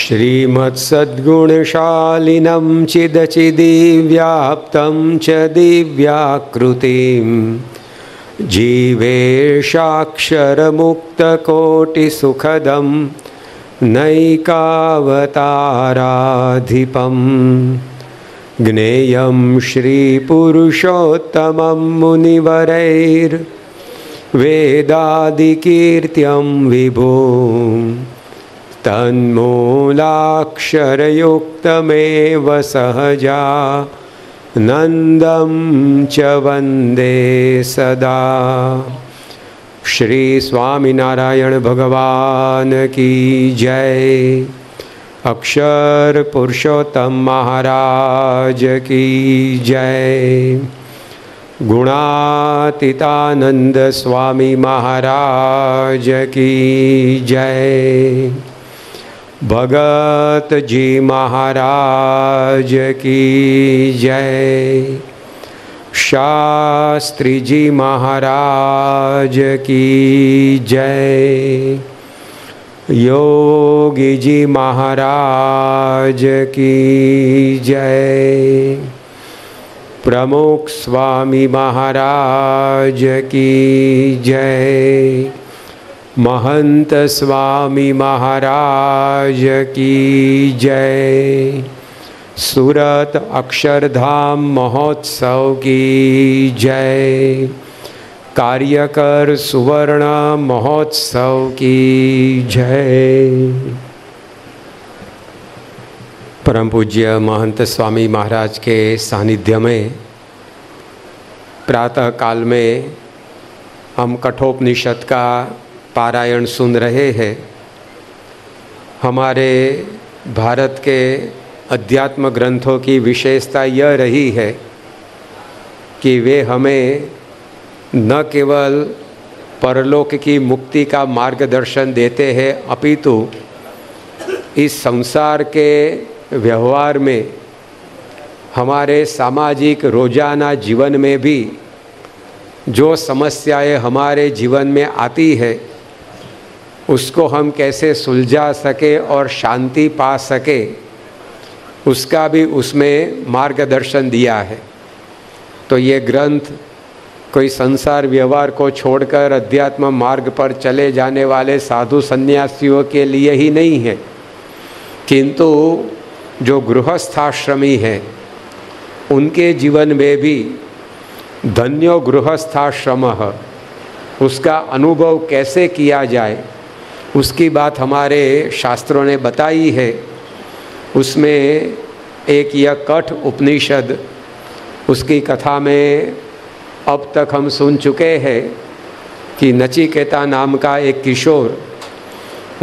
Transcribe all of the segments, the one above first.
श्रीमत्सद्गुणशालिनं चिदचिदिव्याप्तं च दिव्याकृतिं जीवेशाक्षरमुक्तकोटिसुखदं नैकावताराधिपं ज्ञेयं श्रीपुरुषोत्तमं मुनिवरैर्वेदादिकीर्त्यं विभुं तन्मूलाक्षरयुक्तमेव सहजानन्दं च वन्दे सदा। श्री स्वामिनारायण भगवान की जय। अक्षर पुरुषोत्तम महाराज की जय। गुणातीतानंद स्वामी महाराज की जय। भगत जी महाराज की जय। शास्त्री जी महाराज की जय। योगी जी महाराज की जय। प्रमुख स्वामी महाराज की जय। महंत स्वामी महाराज की जय। सूरत अक्षरधाम महोत्सव की जय। कार्यकर सुवर्ण महोत्सव की जय। परम पूज्य महंत स्वामी महाराज के सानिध्य में प्रातः काल में हम कठोपनिषद का पारायण सुन रहे हैं। हमारे भारत के अध्यात्म ग्रंथों की विशेषता यह रही है कि वे हमें न केवल परलोक की मुक्ति का मार्गदर्शन देते हैं, अपितु इस संसार के व्यवहार में हमारे सामाजिक रोजाना जीवन में भी जो समस्याएं हमारे जीवन में आती है उसको हम कैसे सुलझा सके और शांति पा सके, उसका भी उसमें मार्गदर्शन दिया है। तो ये ग्रंथ कोई संसार व्यवहार को छोड़कर अध्यात्म मार्ग पर चले जाने वाले साधु सन्यासियों के लिए ही नहीं है, किंतु जो गृहस्थाश्रमी हैं उनके जीवन में भी धन्यो गृहस्थाश्रमः, उसका अनुभव कैसे किया जाए उसकी बात हमारे शास्त्रों ने बताई है। उसमें एक यह कठ उपनिषद, उसकी कथा में अब तक हम सुन चुके हैं कि नचिकेता नाम का एक किशोर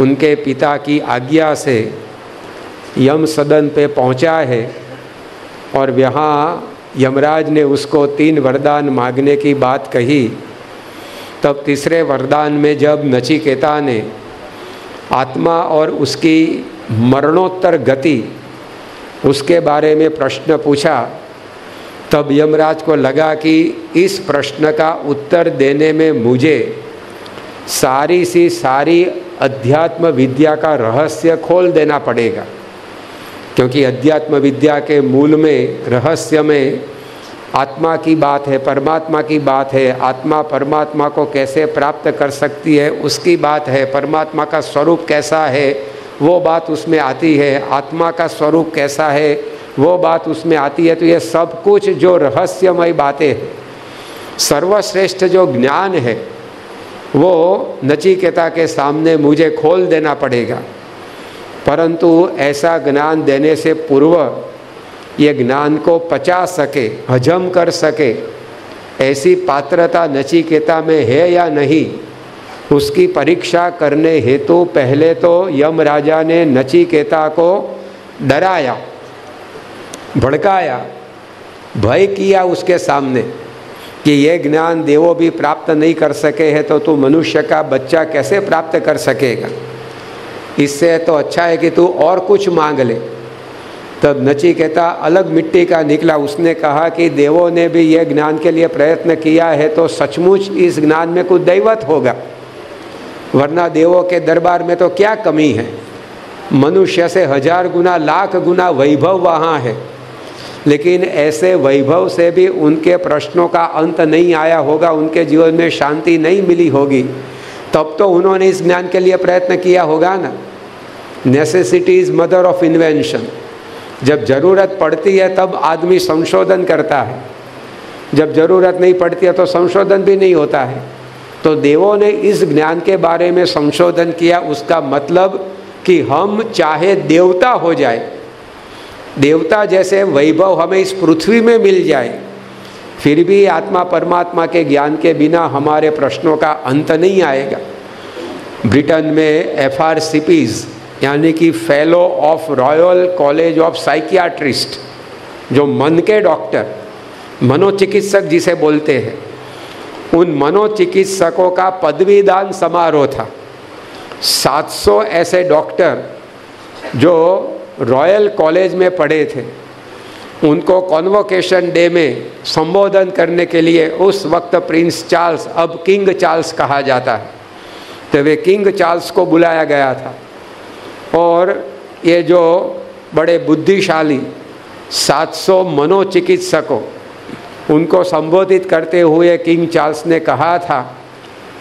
उनके पिता की आज्ञा से यम सदन पे पहुंचा है और यहाँ यमराज ने उसको 3 वरदान मांगने की बात कही। तब तीसरे वरदान में जब नचिकेता ने आत्मा और उसकी मरणोत्तर गति उसके बारे में प्रश्न पूछा, तब यमराज को लगा कि इस प्रश्न का उत्तर देने में मुझे सारी सी सारी अध्यात्म विद्या का रहस्य खोल देना पड़ेगा, क्योंकि अध्यात्म विद्या के मूल में रहस्य में आत्मा की बात है, परमात्मा की बात है। आत्मा परमात्मा को कैसे प्राप्त कर सकती है उसकी बात है। परमात्मा का स्वरूप कैसा है वो बात उसमें आती है। आत्मा का स्वरूप कैसा है वो बात उसमें आती है। तो ये सब कुछ जो रहस्यमय बातें हैं, सर्वश्रेष्ठ जो ज्ञान है वो नचिकेता के सामने मुझे खोल देना पड़ेगा। परंतु ऐसा ज्ञान देने से पूर्व ये ज्ञान को पचा सके, हजम कर सके, ऐसी पात्रता नचिकेता में है या नहीं, उसकी परीक्षा करने हेतु पहले तो यम राजा ने नचिकेता को डराया, भड़काया, भय किया उसके सामने कि ये ज्ञान देवों भी प्राप्त नहीं कर सके हैं तो तू मनुष्य का बच्चा कैसे प्राप्त कर सकेगा। इससे तो अच्छा है कि तू और कुछ मांग ले। तब नचिकेता अलग मिट्टी का निकला। उसने कहा कि देवों ने भी यह ज्ञान के लिए प्रयत्न किया है तो सचमुच इस ज्ञान में कुछ दैवत होगा, वरना देवों के दरबार में तो क्या कमी है। मनुष्य से 1000 गुना लाख गुना वैभव वहाँ है, लेकिन ऐसे वैभव से भी उनके प्रश्नों का अंत नहीं आया होगा, उनके जीवन में शांति नहीं मिली होगी, तब तो उन्होंने इस ज्ञान के लिए प्रयत्न किया होगा ना। Necessity is mother of invention. जब ज़रूरत पड़ती है तब आदमी संशोधन करता है, जब ज़रूरत नहीं पड़ती है तो संशोधन भी नहीं होता है। तो देवों ने इस ज्ञान के बारे में संशोधन किया। उसका मतलब कि हम चाहे देवता हो जाए, देवता जैसे वैभव हमें इस पृथ्वी में मिल जाए, फिर भी आत्मा परमात्मा के ज्ञान के बिना हमारे प्रश्नों का अंत नहीं आएगा। ब्रिटेन में FRCPs यानी कि fellow of royal college of psychiatrist, जो मन के डॉक्टर, मनोचिकित्सक जिसे बोलते हैं, उन मनोचिकित्सकों का पदवीदान समारोह था। 700 ऐसे डॉक्टर जो रॉयल कॉलेज में पढ़े थे, उनको कॉन्वोकेशन डे में संबोधन करने के लिए उस वक्त प्रिंस चार्ल्स, अब किंग चार्ल्स कहा जाता है, तो वे किंग चार्ल्स को बुलाया गया था। और ये जो बड़े बुद्धिशाली 700 मनोचिकित्सकों, उनको संबोधित करते हुए किंग चार्ल्स ने कहा था,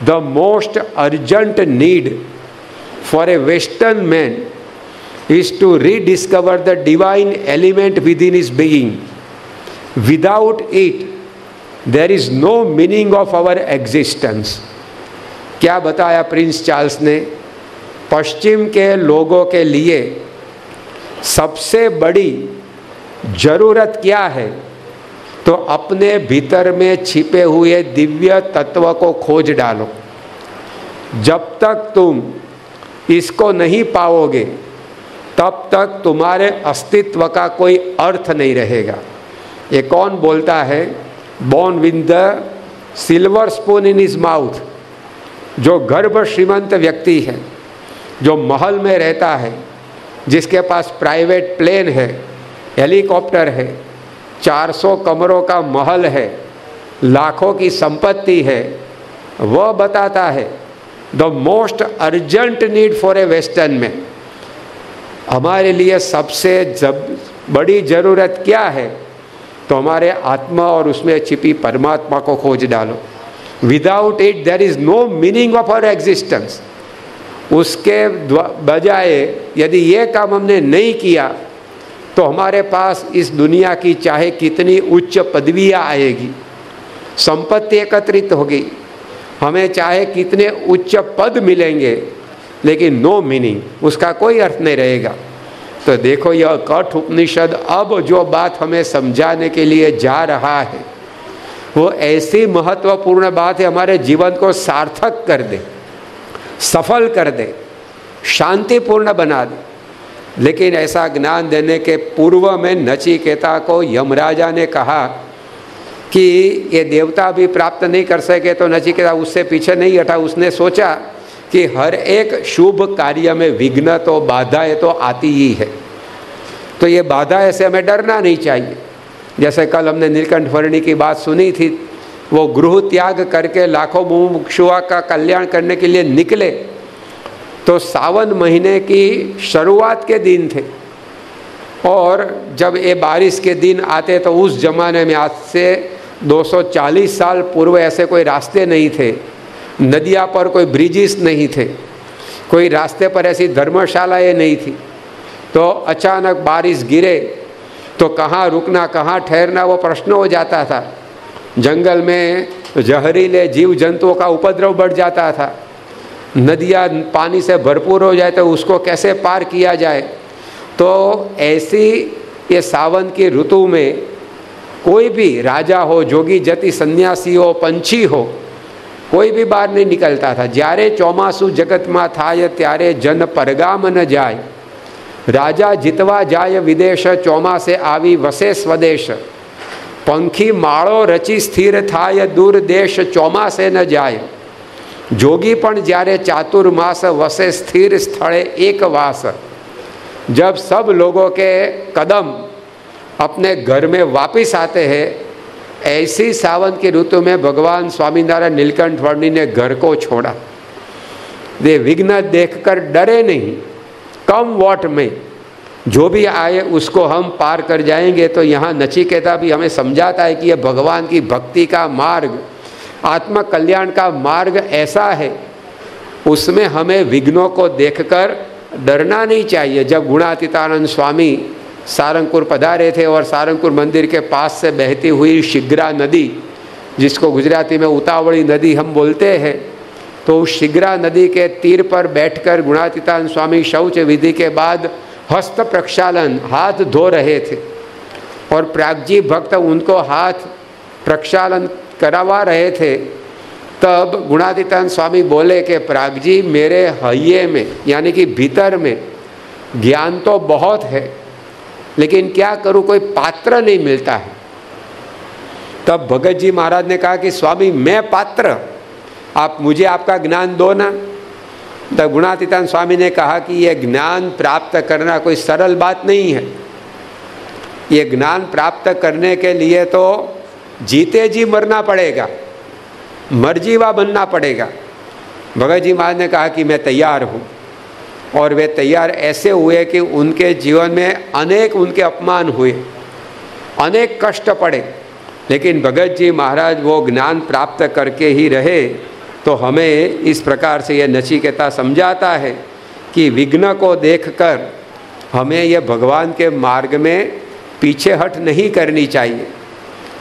the most urgent need for a western man is to rediscover the divine element within his being. Without it, there is no meaning of our existence. क्या बताया प्रिंस चार्ल्स ने? पश्चिम के लोगों के लिए सबसे बड़ी जरूरत क्या है? तो अपने भीतर में छिपे हुए दिव्य तत्व को खोज डालो। जब तक तुम इसको नहीं पाओगे, तब तक तुम्हारे अस्तित्व का कोई अर्थ नहीं रहेगा। ये कौन बोलता है? Born with the silver spoon in his mouth, जो गर्भ श्रीमंत व्यक्ति है, जो महल में रहता है, जिसके पास प्राइवेट प्लेन है, हेलीकॉप्टर है, 400 कमरों का महल है, लाखों की संपत्ति है, वह बताता है the most urgent need for a western man, हमारे लिए सबसे बड़ी ज़रूरत क्या है? तो हमारे आत्मा और उसमें छिपी परमात्मा को खोज डालो। Without it there is no meaning of our existence. उसके बजाय यदि ये काम हमने नहीं किया तो हमारे पास इस दुनिया की चाहे कितनी उच्च पदवियाँ आएगी, संपत्ति एकत्रित होगी, हमें चाहे कितने उच्च पद मिलेंगे, लेकिन नो मीनिंग, उसका कोई अर्थ नहीं रहेगा। तो देखो, यह कठ उपनिषद अब जो बात हमें समझाने के लिए जा रहा है, वो ऐसी महत्वपूर्ण बात है, हमारे जीवन को सार्थक कर दे, सफल कर दे, शांतिपूर्ण बना दे। लेकिन ऐसा ज्ञान देने के पूर्व में नचिकेता को यमराजा ने कहा कि ये देवता भी प्राप्त नहीं कर सके, तो नचिकेता उससे पीछे नहीं हटा। उसने सोचा कि हर एक शुभ कार्य में विघ्न तो, बाधाएं तो आती ही है, तो ये बाधाएं से हमें डरना नहीं चाहिए। जैसे कल हमने नीलकंठ वर्णी की बात सुनी थी, वो गृह त्याग करके लाखों मुमुक्षुओं का कल्याण करने के लिए निकले, तो सावन महीने की शुरुआत के दिन थे, और जब ये बारिश के दिन आते तो उस जमाने में, आज से 240 साल पूर्व ऐसे कोई रास्ते नहीं थे, नदिया पर कोई ब्रिजेस नहीं थे, कोई रास्ते पर ऐसी धर्मशालाएं नहीं थी। तो अचानक बारिश गिरे तो कहाँ रुकना, कहाँ ठहरना, वो प्रश्न हो जाता था। जंगल में जहरीले जीव जंतुओं का उपद्रव बढ़ जाता था, नदियाँ पानी से भरपूर हो जाए तो उसको कैसे पार किया जाए। तो ऐसी ये सावन की ऋतु में कोई भी राजा हो, जोगी जति, सन्यासी हो, पंछी हो, कोई भी बाहर नहीं निकलता था। જ્યારે ચોમાસું જગતમાં થાય ત્યારે જન પરગામ ન જાય, રાજા જીતવા જાય વિદેશ, ચોમાસે આવી વસે સ્વદેશ, પંખી માળો રચી સ્થિર થાય દૂર દેશ, ચોમાસે ન જાય, જોગી પણ જ્યારે ચાતુર્માસ વસે સ્થિર સ્થળે એક વાસ। जब सब लोगों के कदम अपने घर में वापस आते हैं, ऐसी सावन की ऋतु में भगवान स्वामीनारायण नीलकंठ वर्णी ने घर को छोड़ा। वे विघ्न देखकर डरे नहीं, कम वॉट में जो भी आए उसको हम पार कर जाएंगे। तो यहाँ नचिकेता भी हमें समझाता है कि यह भगवान की भक्ति का मार्ग, आत्म कल्याण का मार्ग ऐसा है, उसमें हमें विघ्नों को देखकर डरना नहीं चाहिए। जब गुणातीतानंद स्वामी सारंगपुर पधारे थे और सारंगपुर मंदिर के पास से बहती हुई शिग्रा नदी, जिसको गुजराती में उतावड़ी नदी हम बोलते हैं, तो उस शिग्रा नदी के तीर पर बैठकर गुणातीतानंद स्वामी शौच विधि के बाद हस्त प्रक्षालन, हाथ धो रहे थे और प्रागजी भक्त उनको हाथ प्रक्षालन करवा रहे थे। तब गुणातीतानंद स्वामी बोले कि प्रागजी, मेरे हये में यानी कि भीतर में ज्ञान तो बहुत है, लेकिन क्या करूं, कोई पात्र नहीं मिलता है। तब भगत जी महाराज ने कहा कि स्वामी मैं पात्र, आप मुझे आपका ज्ञान दो ना। तब गुणातीतानंद स्वामी ने कहा कि यह ज्ञान प्राप्त करना कोई सरल बात नहीं है। ये ज्ञान प्राप्त करने के लिए तो जीते जी मरना पड़ेगा, मरजीवा बनना पड़ेगा। भगत जी महाराज ने कहा कि मैं तैयार हूँ, और वे तैयार ऐसे हुए कि उनके जीवन में अनेक उनके अपमान हुए, अनेक कष्ट पड़े, लेकिन भगत जी महाराज वो ज्ञान प्राप्त करके ही रहे। तो हमें इस प्रकार से यह नचिकेता समझाता है कि विघ्न को देखकर हमें यह भगवान के मार्ग में पीछे हट नहीं करनी चाहिए।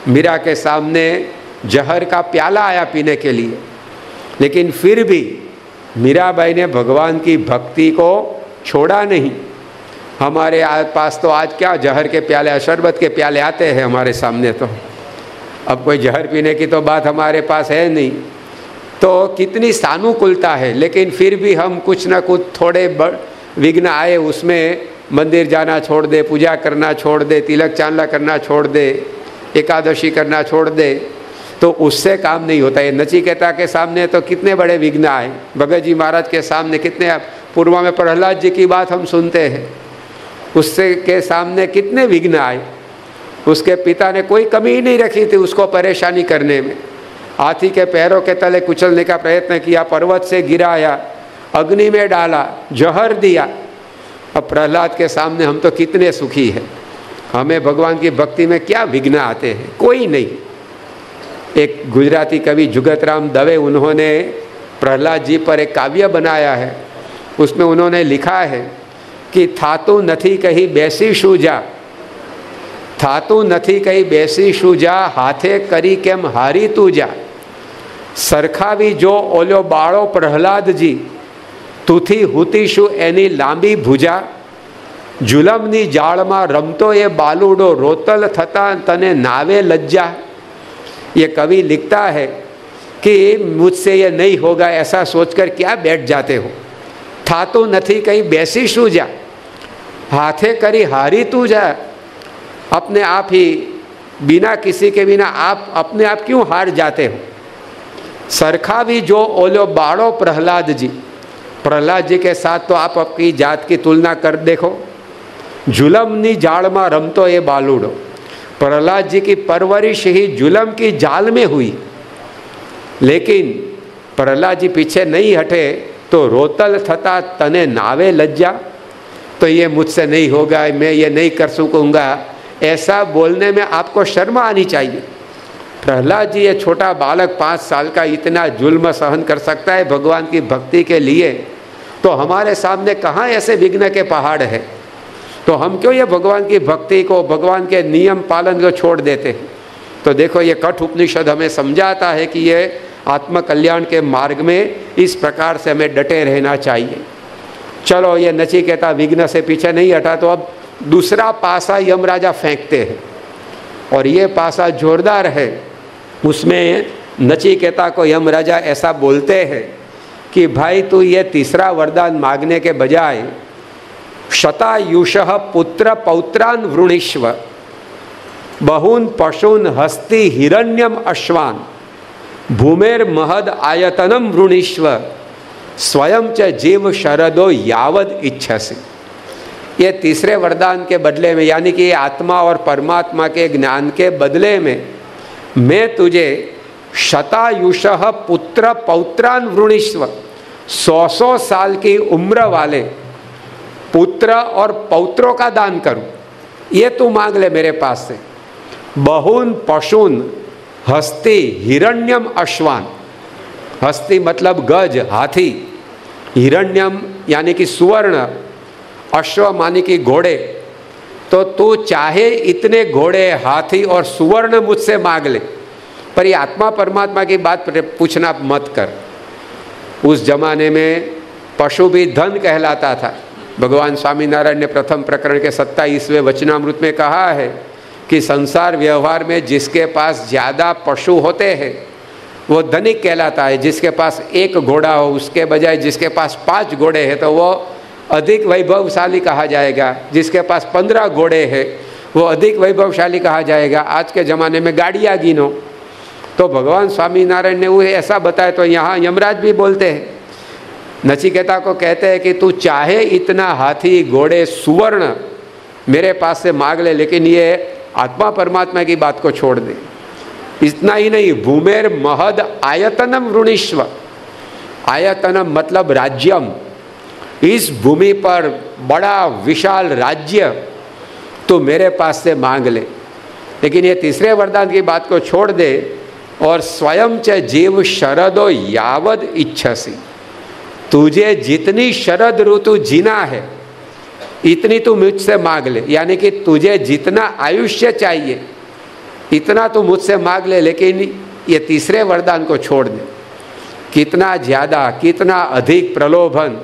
मीरा के सामने जहर का प्याला आया पीने के लिए, लेकिन फिर भी मीराबाई ने भगवान की भक्ति को छोड़ा नहीं। हमारे पास तो आज क्या जहर के प्याले, शरबत के प्याले आते हैं हमारे सामने, तो अब कोई जहर पीने की तो बात हमारे पास है नहीं। तो कितनी सानुकूलता है, लेकिन फिर भी हम कुछ ना कुछ थोड़े विघ्न आए उसमें मंदिर जाना छोड़ दे, पूजा करना छोड़ दे, तिलक चांदला करना छोड़ दे, एकादशी करना छोड़ दे, तो उससे काम नहीं होता है। नचिकेता के सामने तो कितने बड़े विघ्न आए, भगत जी महाराज के सामने कितने, पूर्व में प्रहलाद जी की बात हम सुनते हैं, उससे के सामने कितने विघ्न आए। उसके पिता ने कोई कमी ही नहीं रखी थी उसको परेशानी करने में। हाथी के पैरों के तले कुचलने का प्रयत्न किया, पर्वत से गिराया, अग्नि में डाला, जहर दिया। अब प्रहलाद के सामने हम तो कितने सुखी हैं। हमें भगवान की भक्ति में क्या विघ्न आते हैं, कोई नहीं। एक गुजराती कवि जुगतराम दवे, उन्होंने प्रहलाद जी पर एक काव्य बनाया है। उसमें उन्होंने लिखा है कि थातु नथी कही बेसी शूजा, थातु नथी कही बेसी शूजा, हाथे करी केम हारी तू जा। सरखावी जो ओलो बाळो प्रहलादजी, तूथी हुती शू एनी लांबी भुजा। जुलमनी जाळमां रमतो ये बालूडो, रोतल थता तने नावे लज्जा। ये कवि लिखता है कि मुझसे ये नहीं होगा ऐसा सोचकर क्या बैठ जाते हो। थातु नथी कही बेसी शूजा, हाथे करी हारी तू जा। अपने आप ही बिना किसी के बिना आप अपने आप क्यों हार जाते हो। सरखावी जो ओलो बाड़ो प्रहलाद जी, प्रहलाद जी के साथ तो आप अपनी जात की तुलना कर देखो। जुलमनी जाल में रमतो ये बालूडो, प्रहलाद जी की परवरिश ही जुलम की जाल में हुई, लेकिन प्रहलाद जी पीछे नहीं हटे तो रोतल थता तने नावे लज्जा। तो ये मुझसे नहीं होगा, मैं ये नहीं कर सकूँगा, ऐसा बोलने में आपको शर्म आनी चाहिए। प्रहलाद जी ये छोटा बालक 5 साल का इतना जुल्म सहन कर सकता है भगवान की भक्ति के लिए, तो हमारे सामने कहाँ ऐसे विघ्न के पहाड़ है। तो हम क्यों ये भगवान की भक्ति को, भगवान के नियम पालन को छोड़ देते हैं। तो देखो ये कठ उपनिषद हमें समझाता है कि ये आत्म कल्याण के मार्ग में इस प्रकार से हमें डटे रहना चाहिए। चलो ये नचिकेता विघ्न से पीछे नहीं हटा, तो अब दूसरा पासा यमराजा फेंकते हैं, और ये पासा जोरदार है। उसमें नचिकेता को यमराजा ऐसा बोलते हैं कि भाई तू ये तीसरा वरदान मांगने के बजाय शतायुषः पुत्र पौत्रान वृणीष्व, बहून पशून हस्ति हिरण्यम अश्वान, भूमेर महद आयतनम वृणीष्व, स्वयं च जीव शरदो यावद इच्छसि। ये तीसरे वरदान के बदले में, यानी कि आत्मा और परमात्मा के ज्ञान के बदले में, मैं तुझे शतायुषः पुत्र पौत्रान वृणीष्व, 100 साल की उम्र वाले पुत्र और पौत्रों का दान करूं, ये तू मांग ले मेरे पास से। बहून पशून हस्ती हिरण्यम अश्वान, हस्ती मतलब गज हाथी, हिरण्यम यानी कि सुवर्ण, अश्व मानी कि घोड़े। तो तू चाहे इतने घोड़े हाथी और सुवर्ण मुझसे मांग ले, पर ये आत्मा परमात्मा की बात पूछना मत कर। उस जमाने में पशु भी धन कहलाता था। भगवान स्वामीनारायण ने प्रथम प्रकरण के 27वें वचनामृत में कहा है कि संसार व्यवहार में जिसके पास ज़्यादा पशु होते हैं वो धनिक कहलाता है। जिसके पास एक घोड़ा हो उसके बजाय जिसके पास 5 घोड़े हैं तो वो अधिक वैभवशाली कहा जाएगा। जिसके पास 15 घोड़े हैं वो अधिक वैभवशाली कहा जाएगा। आज के ज़माने में गाड़ियाँ गिनो, तो भगवान स्वामीनारायण ने वो ऐसा बताया। तो यहाँ यमराज भी बोलते हैं, नचिकेता को कहते हैं कि तू चाहे इतना हाथी घोड़े सुवर्ण मेरे पास से मांग ले, लेकिन ये आत्मा परमात्मा की बात को छोड़ दे। इतना ही नहीं, भूमेर महद आयतनम वृणीश्व, आयतनम मतलब राज्यम, इस भूमि पर बड़ा विशाल राज्य तो मेरे पास से मांग ले। लेकिन ये तीसरे वरदान की बात को छोड़ दे, और स्वयं च जीव शरदो यावद इच्छसी, तुझे जितनी शरद ऋतु जीना है इतनी तू मुझसे मांग ले। यानी कि तुझे जितना आयुष्य चाहिए इतना तू मुझसे मांग ले, लेकिन ये तीसरे वरदान को छोड़ दे। कितना ज़्यादा, कितना अधिक प्रलोभन,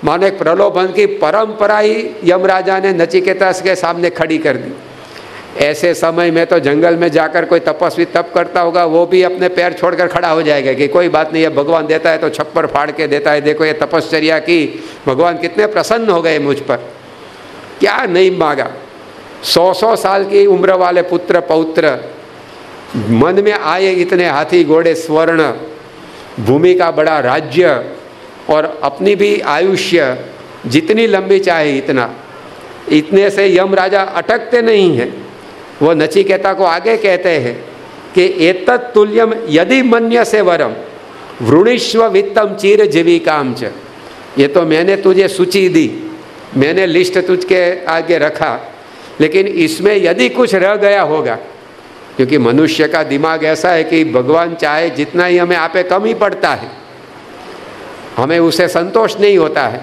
मानो एक प्रलोभन की परंपरा ही यमराजा ने नचिकेता के सामने खड़ी कर दी। ऐसे समय में तो जंगल में जाकर कोई तपस्वी तप करता होगा, वो भी अपने पैर छोड़कर खड़ा हो जाएगा कि कोई बात नहीं है, भगवान देता है तो छप्पर फाड़ के देता है। देखो ये तपश्चर्या की, भगवान कितने प्रसन्न हो गए मुझ पर, क्या नहीं मांगा। 100 साल की उम्र वाले पुत्र पौत्र, मन में आए इतने हाथी घोड़े स्वर्ण, भूमि का बड़ा राज्य, और अपनी भी आयुष्य जितनी लंबी चाहे इतना। इतने से यमराजा अटकते नहीं हैं। वो नचिकेता को आगे कहते हैं कि एतत् तुल्यम यदि मन्यसे वरम वृणीष्व वित्तम चिर जीविकाम च। ये तो मैंने तुझे सूची दी, मैंने लिस्ट तुझके आगे रखा, लेकिन इसमें यदि कुछ रह गया होगा, क्योंकि मनुष्य का दिमाग ऐसा है कि भगवान चाहे जितना ही हमें आपे कम ही पड़ता है, हमें उसे संतोष नहीं होता है।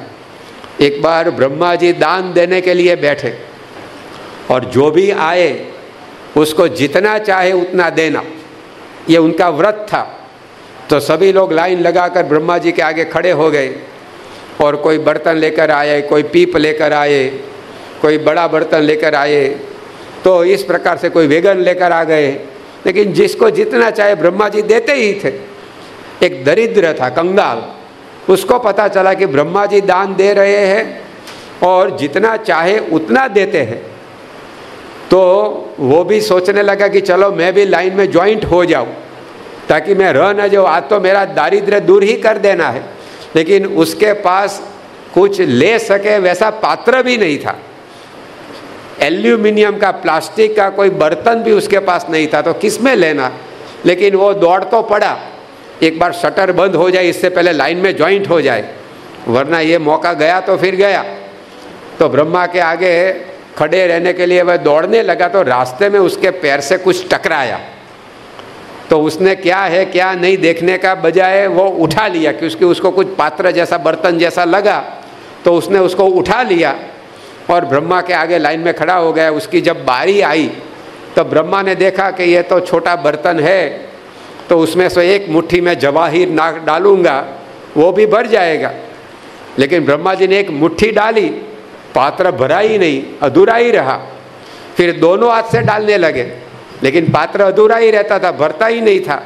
एक बार ब्रह्मा जी दान देने के लिए बैठे, और जो भी आए उसको जितना चाहे उतना देना, ये उनका व्रत था। तो सभी लोग लाइन लगाकर ब्रह्मा जी के आगे खड़े हो गए, और कोई बर्तन लेकर आए, कोई पीप लेकर आए, कोई बड़ा बर्तन लेकर आए, तो इस प्रकार से कोई वेगन लेकर आ गए। लेकिन जिसको जितना चाहे ब्रह्मा जी देते ही थे। एक दरिद्र था, कंगाल, उसको पता चला कि ब्रह्मा जी दान दे रहे हैं और जितना चाहे उतना देते हैं, तो वो भी सोचने लगा कि चलो मैं भी लाइन में ज्वाइंट हो जाऊं, ताकि मैं रह न जाऊँ, आज तो मेरा दारिद्र्य दूर ही कर देना है। लेकिन उसके पास कुछ ले सके वैसा पात्र भी नहीं था, एल्यूमिनियम का, प्लास्टिक का कोई बर्तन भी उसके पास नहीं था, तो किस में लेना। लेकिन वो दौड़ तो पड़ा, एक बार शटर बंद हो जाए इससे पहले लाइन में ज्वाइंट हो जाए, वरना ये मौका गया तो फिर गया। तो ब्रह्मा के आगे खड़े रहने के लिए वह दौड़ने लगा, तो रास्ते में उसके पैर से कुछ टकराया। तो उसने क्या है क्या नहीं देखने का बजाय वो उठा लिया, क्योंकि उसको कुछ पात्र जैसा, बर्तन जैसा लगा, तो उसने उसको उठा लिया और ब्रह्मा के आगे लाइन में खड़ा हो गया। उसकी जब बारी आई तो ब्रह्मा ने देखा कि ये तो छोटा बर्तन है, तो उसमें से एक मुट्ठी में जवाहिर नाक डालूंगा वो भी भर जाएगा। लेकिन ब्रह्मा जी ने एक मुट्ठी डाली, पात्र भरा ही नहीं, अधूरा ही रहा। फिर दोनों हाथ से डालने लगे, लेकिन पात्र अधूरा ही रहता था, भरता ही नहीं था।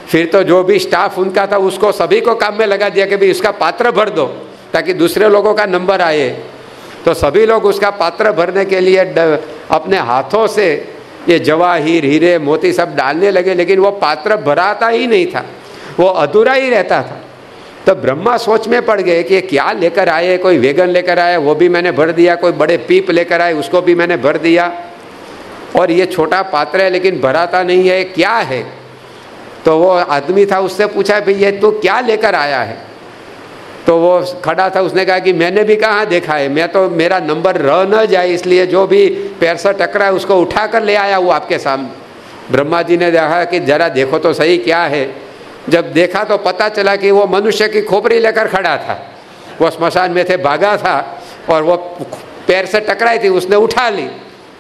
फिर तो जो भी स्टाफ उनका था उसको सभी को काम में लगा दिया कि भाई इसका पात्र भर दो, ताकि दूसरे लोगों का नंबर आए। तो सभी लोग उसका पात्र भरने के लिए अपने हाथों से ये जवाहिर, हीरे, मोती सब डालने लगे, लेकिन वो पात्र भराता ही नहीं था, वो अधूरा ही रहता था। तो ब्रह्मा सोच में पड़ गए कि ये क्या लेकर आए, कोई वेगन लेकर आए, वो भी मैंने भर दिया, कोई बड़े पीप लेकर आए, उसको भी मैंने भर दिया, और ये छोटा पात्र है लेकिन भराता नहीं है, क्या है। तो वो आदमी था, उससे पूछा भाई ये तू क्या लेकर आया है। तो वो खड़ा था, उसने कहा कि मैंने भी कहाँ देखा है, मैं तो मेरा नंबर रह न जाए इसलिए जो भी पैर से टकरा है उसको उठा कर ले आया हूँ आपके सामने। ब्रह्मा जी ने देखा कि जरा देखो तो सही क्या है। जब देखा तो पता चला कि वो मनुष्य की खोपड़ी लेकर खड़ा था, वो स्मशान में थे, भागा था और वो पैर से टकराई थी, उसने उठा ली।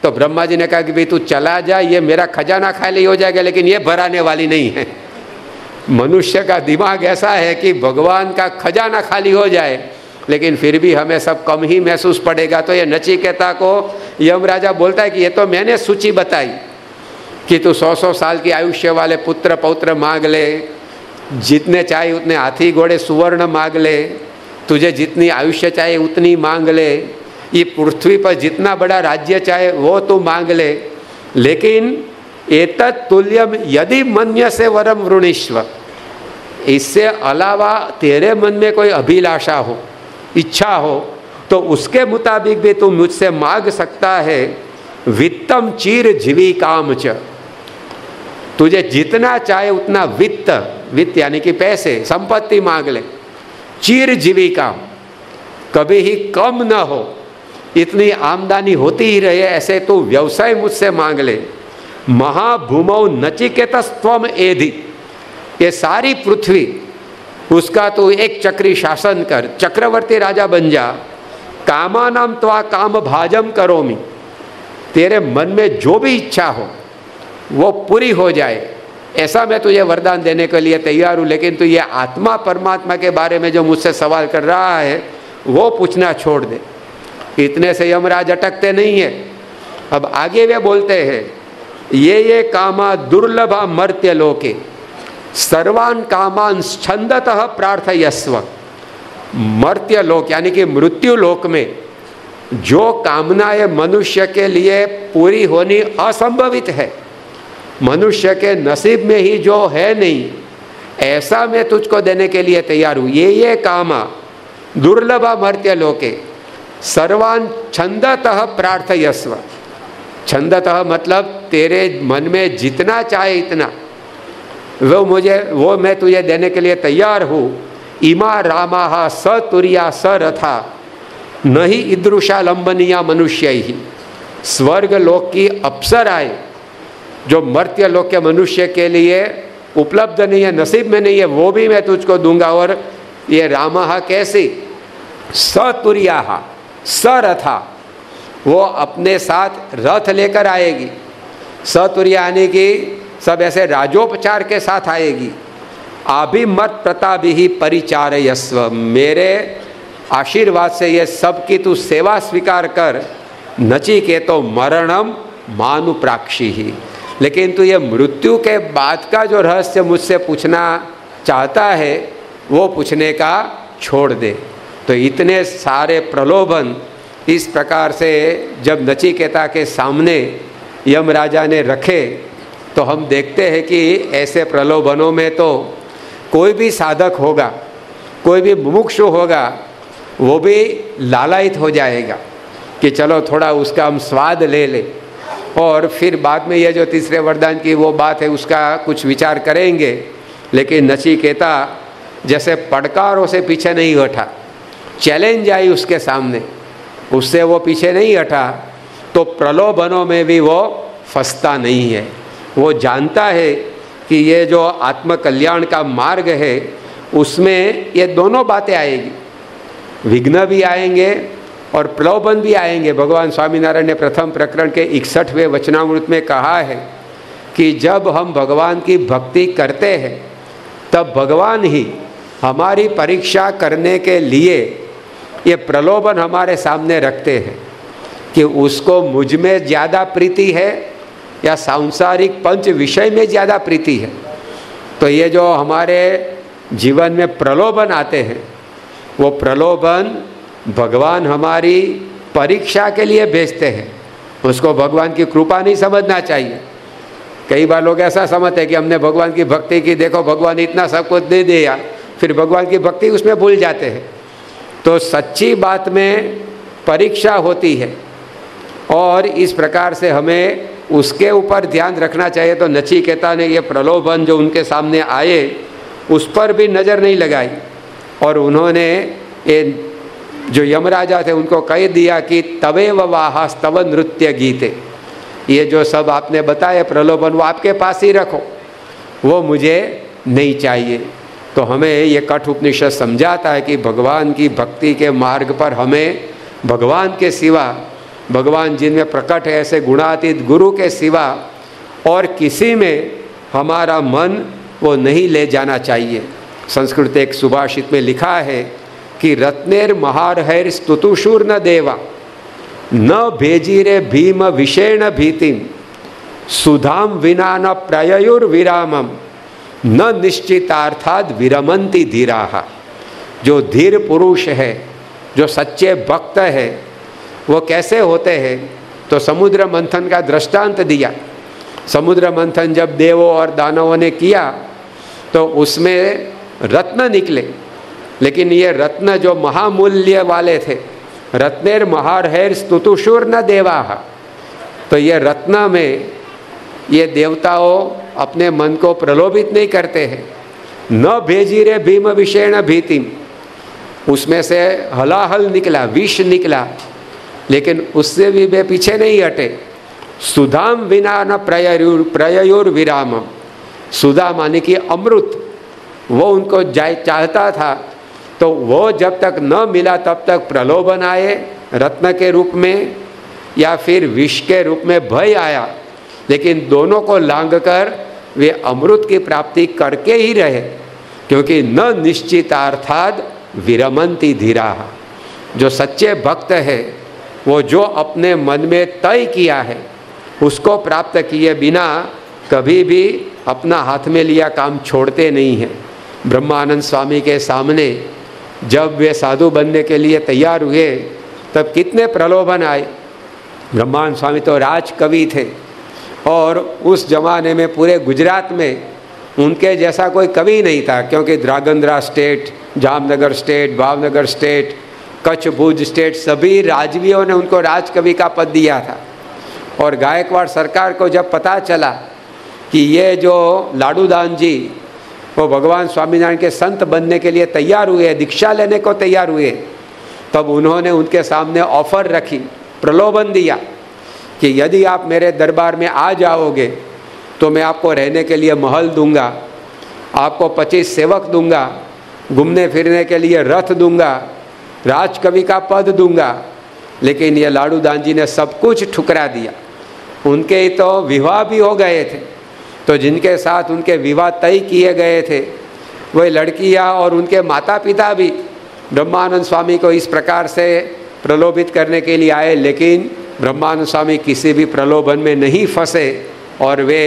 तो ब्रह्मा जी ने कहा कि भाई तू चला जा, ये मेरा खजाना खाली हो जाएगा लेकिन ये भराने वाली नहीं है। मनुष्य का दिमाग ऐसा है कि भगवान का खजाना खाली हो जाए लेकिन फिर भी हमें सब कम ही महसूस पड़ेगा। तो ये नचिकेता को यमराजा बोलता है कि ये तो मैंने सूची बताई कि तू 100-100 साल की आयुष्य वाले पुत्र पौत्र मांग ले, जितने चाहे उतने हाथी घोड़े सुवर्ण मांग ले, तुझे जितनी आयुष्य चाहे उतनी मांग ले, ये पृथ्वी पर जितना बड़ा राज्य चाहे वो तू मांग ले, लेकिन एतत् तुल्यम यदि मन्य से वरम वृणीष्व, इससे अलावा तेरे मन में कोई अभिलाषा हो, इच्छा हो तो उसके मुताबिक भी तू मुझसे मांग सकता है। वित्तम चीर जीविकाम च, तुझे जितना चाहे उतना वित्त, वित्त यानी कि पैसे संपत्ति मांग ले। चीर जीविका, कभी ही कम न हो, इतनी आमदनी होती ही रहे ऐसे तू व्यवसाय मुझसे मांग ले। महाभूमौ नचिकेतस्त्वम एधि, ये सारी पृथ्वी उसका तू एक चक्री शासन कर, चक्रवर्ती राजा बन जा। कामानाम त्वा काम भाजम करोमि, तेरे मन में जो भी इच्छा हो वो पूरी हो जाए, ऐसा मैं तुझे वरदान देने के लिए तैयार हूँ। लेकिन तू ये आत्मा परमात्मा के बारे में जो मुझसे सवाल कर रहा है वो पूछना छोड़ दे। इतने से यमराज अटकते नहीं है। अब आगे वे बोलते हैं, ये कामा दुर्लभा मर्त्य लोके सर्वान कामान छंदतः प्रार्थयस्व। मर्त्य लोक यानी कि मृत्यु लोक में जो कामनाएं मनुष्य के लिए पूरी होनी असंभवित है, मनुष्य के नसीब में ही जो है नहीं, ऐसा मैं तुझको देने के लिए तैयार हूँ। ये कामा दुर्लभा मर्त्य लोके सर्वान छंदतः प्रार्थयस्व। छंदतः मतलब तेरे मन में जितना चाहे इतना वो मैं तुझे देने के लिए तैयार हूँ। इमा रामा सतुर्या सरथा नहीं ईदृशा लंबनिया मनुष्य ही। स्वर्ग लोक की अप्सराएं जो मर्त्य लोक के मनुष्य के लिए उपलब्ध नहीं है, नसीब में नहीं है, वो भी मैं तुझको दूंगा। और ये रामा कैसी? सतुर्या सरथा, वो अपने साथ रथ लेकर आएगी। सतुर्या यानी कि सब ऐसे राजोपचार के साथ आएगी। अभिमत प्रतापी ही परिचारयस्व, मेरे आशीर्वाद से ये सब की तू सेवा स्वीकार कर। नचिकेतो मरणम मानुप्राक्षी ही, लेकिन तू ये मृत्यु के बाद का जो रहस्य मुझसे पूछना चाहता है वो पूछने का छोड़ दे। तो इतने सारे प्रलोभन इस प्रकार से जब नचिकेता के सामने यमराजा ने रखे तो हम देखते हैं कि ऐसे प्रलोभनों में तो कोई भी साधक होगा, कोई भी मुमुक्षु होगा, वो भी लालायित हो जाएगा कि चलो थोड़ा उसका हम स्वाद ले ले, और फिर बाद में ये जो तीसरे वरदान की वो बात है उसका कुछ विचार करेंगे। लेकिन नचिकेता जैसे पड़कारों से पीछे नहीं हटा, चैलेंज आई उसके सामने, उससे वो पीछे नहीं हटा, तो प्रलोभनों में भी वो फंसता नहीं है। वो जानता है कि ये जो आत्मकल्याण का मार्ग है उसमें ये दोनों बातें आएगी, विघ्न भी आएंगे और प्रलोभन भी आएंगे। भगवान स्वामीनारायण ने प्रथम प्रकरण के 61वें वचनामृत में कहा है कि जब हम भगवान की भक्ति करते हैं तब भगवान ही हमारी परीक्षा करने के लिए ये प्रलोभन हमारे सामने रखते हैं कि उसको मुझ में ज़्यादा प्रीति है या सांसारिक पंच विषय में ज़्यादा प्रीति है। तो ये जो हमारे जीवन में प्रलोभन आते हैं वो प्रलोभन भगवान हमारी परीक्षा के लिए भेजते हैं, उसको भगवान की कृपा नहीं समझना चाहिए। कई बार लोग ऐसा समझते हैं कि हमने भगवान की भक्ति की, देखो भगवान इतना सब कुछ दे दिया, फिर भगवान की भक्ति उसमें भूल जाते हैं। तो सच्ची बात में परीक्षा होती है और इस प्रकार से हमें उसके ऊपर ध्यान रखना चाहिए। तो नचिकेता ने ये प्रलोभन जो उनके सामने आए उस पर भी नज़र नहीं लगाई, और उन्होंने ये जो यमराजा थे उनको कह दिया कि तवेव वाहास्तव नृत्य गीते, ये जो सब आपने बताया प्रलोभन वो आपके पास ही रखो, वो मुझे नहीं चाहिए। तो हमें ये कठ उपनिषद समझाता है कि भगवान की भक्ति के मार्ग पर हमें भगवान के सिवा, भगवान जिनमें प्रकट है ऐसे गुणातीत गुरु के सिवा और किसी में हमारा मन वो नहीं ले जाना चाहिए। संस्कृत एक सुभाषित में लिखा है कि रत्नेर महारहैर स्तुतुशूर न देवा न भेजीरे भीम विषेण भीतिम सुधाम विना न प्रययुर विरामम न निश्चितार्थाद विरमंती धीराहा। जो धीर पुरुष है, जो सच्चे भक्त है, वो कैसे होते हैं? तो समुद्र मंथन का दृष्टांत दिया। समुद्र मंथन जब देवों और दानवों ने किया तो उसमें रत्न निकले, लेकिन ये रत्न जो महामूल्य वाले थे, रत्नेर महारहैर स्तुतुशूर न देवाहा, तो ये रत्न में ये देवताओं अपने मन को प्रलोभित नहीं करते हैं। न भेजीरे भीम विषेण भीतिम, उसमें से हलाहल निकला, विष निकला, लेकिन उससे भी वे पीछे नहीं हटे। सुधाम विना न प्रययुर विरामम, सुधा माने कि अमृत, वो उनको चाहता था, तो वो जब तक न मिला तब तक प्रलोभन आए रत्न के रूप में या फिर विष के रूप में भय आया, लेकिन दोनों को लांग कर वे अमृत की प्राप्ति करके ही रहे, क्योंकि न निश्चितार्थाद विरमंती धीराः। जो सच्चे भक्त है वो जो अपने मन में तय किया है उसको प्राप्त किए बिना कभी भी अपना हाथ में लिया काम छोड़ते नहीं हैं। ब्रह्मानंद स्वामी के सामने जब वे साधु बनने के लिए तैयार हुए तब कितने प्रलोभन आए। ब्रह्मानंद स्वामी तो राजकवि थे और उस जमाने में पूरे गुजरात में उनके जैसा कोई कवि नहीं था, क्योंकि Dhrangadhra state, Jamnagar state, Bhavnagar state, Kutch Bhuj state, सभी राजवियों ने उनको राजकवि का पद दिया था। और गायकवाड़ सरकार को जब पता चला कि ये जो लाडूदान जी वो भगवान स्वामीनारायण के संत बनने के लिए तैयार हुए, दीक्षा लेने को तैयार हुए, तब उन्होंने उनके सामने ऑफर रखी, प्रलोभन दिया कि यदि आप मेरे दरबार में आ जाओगे तो मैं आपको रहने के लिए महल दूंगा, आपको 25 सेवक दूंगा, घूमने फिरने के लिए रथ दूंगा, राजकवि का पद दूंगा। लेकिन ये लाडूदान जी ने सब कुछ ठुकरा दिया। उनके ही तो विवाह भी हो गए थे, तो जिनके साथ उनके विवाह तय किए गए थे वही लड़कियां और उनके माता पिता भी ब्रह्मानंद स्वामी को इस प्रकार से प्रलोभित करने के लिए आए, लेकिन ब्रह्मानंद स्वामी किसी भी प्रलोभन में नहीं फंसे और वे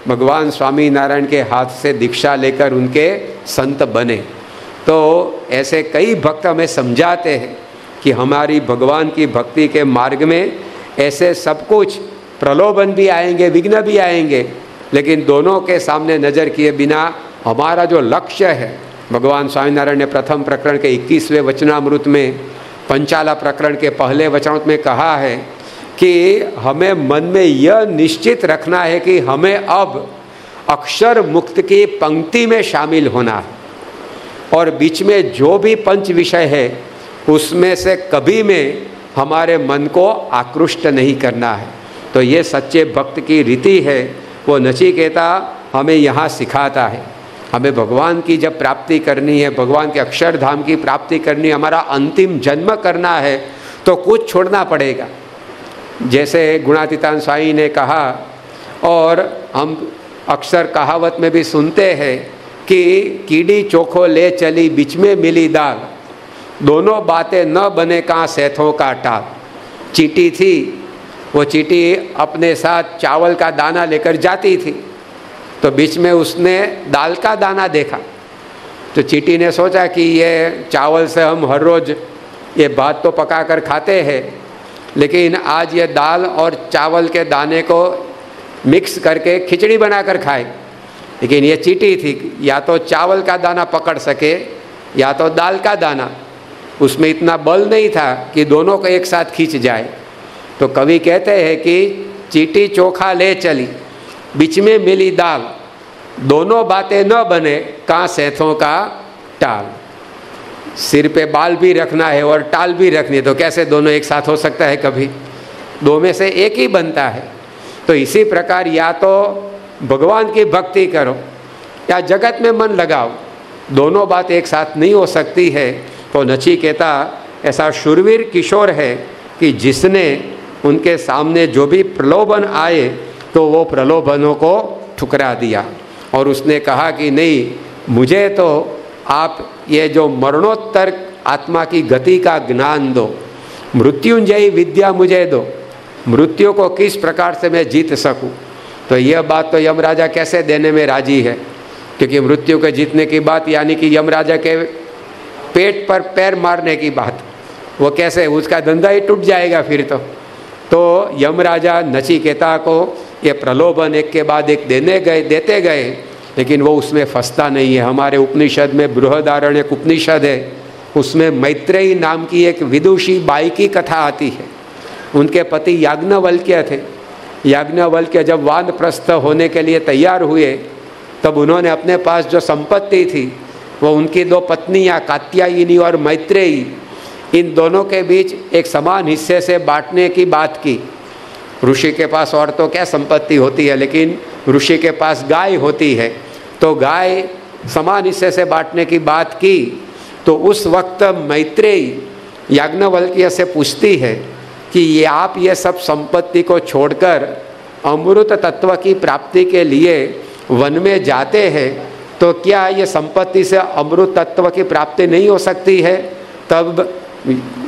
भगवान स्वामी नारायण के हाथ से दीक्षा लेकर उनके संत बने। तो ऐसे कई भक्त हमें समझाते हैं कि हमारी भगवान की भक्ति के मार्ग में ऐसे सब कुछ प्रलोभन भी आएंगे, विघ्न भी आएंगे, लेकिन दोनों के सामने नज़र किए बिना हमारा जो लक्ष्य है, भगवान स्वामीनारायण ने प्रथम प्रकरण के 21वें वचनामृत में, पंचाला प्रकरण के पहले वचनामृत में कहा है कि हमें मन में यह निश्चित रखना है कि हमें अब अक्षर मुक्त की पंक्ति में शामिल होना है और बीच में जो भी पंच विषय है उसमें से कभी में हमारे मन को आकृष्ट नहीं करना है। तो ये सच्चे भक्त की रीति है, वो नचिकेता हमें यहाँ सिखाता है। हमें भगवान की जब प्राप्ति करनी है, भगवान के अक्षरधाम की प्राप्ति करनी है, हमारा अंतिम जन्म करना है, तो कुछ छोड़ना पड़ेगा। जैसे गुणातीतानंद स्वामी ने कहा और हम अक्सर कहावत में भी सुनते हैं कि कीड़ी चोखो ले चली बीच में मिली दाल, दोनों बातें न बने कहाँ सेठों का टाल। चींटी थी, वो चींटी अपने साथ चावल का दाना लेकर जाती थी, तो बीच में उसने दाल का दाना देखा, तो चींटी ने सोचा कि ये चावल से हम हर रोज़ ये भात तो पका कर खाते हैं, लेकिन आज ये दाल और चावल के दाने को मिक्स करके खिचड़ी बनाकर खाए। लेकिन ये चींटी थी, या तो चावल का दाना पकड़ सके या तो दाल का दाना, उसमें इतना बल नहीं था कि दोनों को एक साथ खींच जाए। तो कवि कहते हैं कि चींटी चोखा ले चली बीच में मिली दाल, दोनों बातें न बने कहाँ सेठों का टाल। सिर पे बाल भी रखना है और टाल भी रखनी है, तो कैसे दोनों एक साथ हो सकता है? कभी दो में से एक ही बनता है। तो इसी प्रकार या तो भगवान की भक्ति करो या जगत में मन लगाओ, दोनों बात एक साथ नहीं हो सकती है। तो नचिकेता ऐसा शूरवीर किशोर है कि जिसने उनके सामने जो भी प्रलोभन आए तो वो प्रलोभनों को ठुकरा दिया और उसने कहा कि नहीं, मुझे तो आप ये जो मरणोत्तर आत्मा की गति का ज्ञान दो, मृत्युंजयी विद्या मुझे दो, मृत्यु को किस प्रकार से मैं जीत सकूं। तो यह बात तो यमराजा कैसे देने में राजी है, क्योंकि मृत्यु के जीतने की बात यानी कि यमराजा के पेट पर पैर मारने की बात, वो कैसे, उसका धंधा ही टूट जाएगा फिर तो यमराजा नचिकेता को ये प्रलोभन एक के बाद एक देते गए, लेकिन वो उसमें फंसता नहीं है। हमारे उपनिषद में बृहदारण्यक उपनिषद है, उसमें मैत्रेयी नाम की एक विदुषी बाई की कथा आती है। उनके पति याज्ञवल्क्य थे। याज्ञवल्क्य जब वानप्रस्थ होने के लिए तैयार हुए तब उन्होंने अपने पास जो संपत्ति थी वो उनकी दो पत्नियां कात्यायनी और मैत्रेयी, इन दोनों के बीच एक समान हिस्से से बांटने की बात की। ऋषि के पास और तो क्या संपत्ति होती है, लेकिन ऋषि के पास गाय होती है, तो गाय समान हिस्से से बांटने की बात की। तो उस वक्त मैत्रेयी याज्ञवल्क्य से पूछती है कि ये आप ये सब संपत्ति को छोड़कर अमृत तत्व की प्राप्ति के लिए वन में जाते हैं, तो क्या ये संपत्ति से अमृत तत्व की प्राप्ति नहीं हो सकती है? तब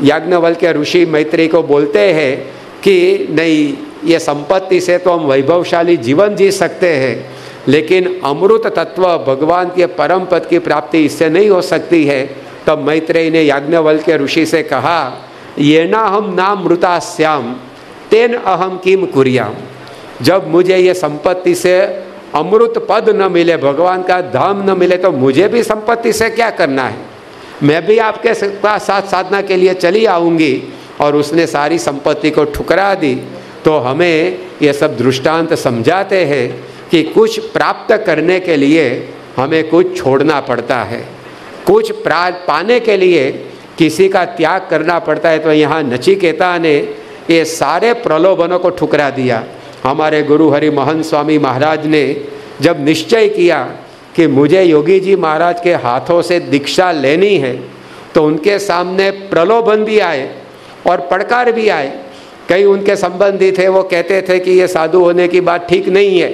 याज्ञवल्क्य ऋषि मैत्रेयी को बोलते हैं कि नहीं, ये संपत्ति से तो हम वैभवशाली जीवन जी सकते हैं, लेकिन अमृत तत्व भगवान के परम पद की प्राप्ति इससे नहीं हो सकती है। तब मैत्रेयी ने याज्ञवल्क्य ऋषि से कहा, ये ना हम नाम मृतास्याम तेन अहम किम कुर्याम। जब मुझे ये संपत्ति से अमृत पद न मिले, भगवान का धाम न मिले, तो मुझे भी संपत्ति से क्या करना है? मैं भी आपके साथ साधना के लिए चली आऊँगी। और उसने सारी संपत्ति को ठुकरा दी। तो हमें ये सब दृष्टांत समझाते हैं कि कुछ प्राप्त करने के लिए हमें कुछ छोड़ना पड़ता है, कुछ पाने के लिए किसी का त्याग करना पड़ता है। तो यहाँ नचिकेता ने ये सारे प्रलोभनों को ठुकरा दिया। हमारे गुरु हरि महंत स्वामी महाराज ने जब निश्चय किया कि मुझे योगी जी महाराज के हाथों से दीक्षा लेनी है, तो उनके सामने प्रलोभन भी आए और पड़कार भी आए। कई उनके संबंधी थे, वो कहते थे कि ये साधु होने की बात ठीक नहीं है,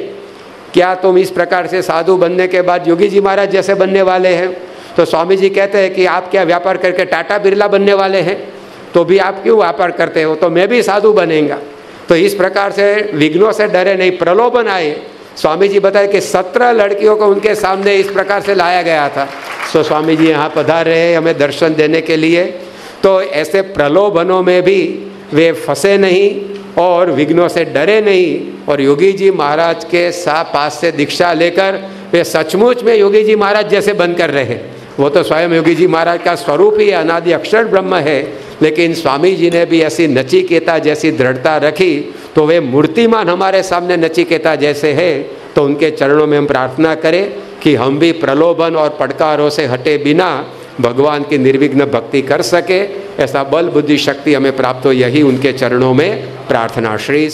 क्या तुम इस प्रकार से साधु बनने के बाद योगी जी महाराज जैसे बनने वाले हैं? तो स्वामी जी कहते हैं कि आप क्या व्यापार करके टाटा बिरला बनने वाले हैं? तो भी आप क्यों व्यापार करते हो? तो मैं भी साधु बनेगा। तो इस प्रकार से विघ्नों से डरे नहीं, प्रलोभन आए। स्वामी जी बताए कि 17 लड़कियों को उनके सामने इस प्रकार से लाया गया था। तो स्वामी जी यहाँ पधार रहे हमें दर्शन देने के लिए। तो ऐसे प्रलोभनों में भी वे फंसे नहीं और विघ्नों से डरे नहीं, और योगी जी महाराज के पास से दीक्षा लेकर वे सचमुच में योगी जी महाराज जैसे बनकर रहे। वो तो स्वयं योगी जी महाराज का स्वरूप ही अनादि अक्षर ब्रह्म है, लेकिन स्वामी जी ने भी ऐसी नचिकेता जैसी दृढ़ता रखी, तो वे मूर्तिमान हमारे सामने नचिकेता जैसे है। तो उनके चरणों में हम प्रार्थना करें कि हम भी प्रलोभन और पड़कारों से हटे बिना भगवान की निर्विघ्न भक्ति कर सके। ऐसा बल बुद्धि शक्ति हमें प्राप्त हो, यही उनके चरणों में प्रार्थना। श्री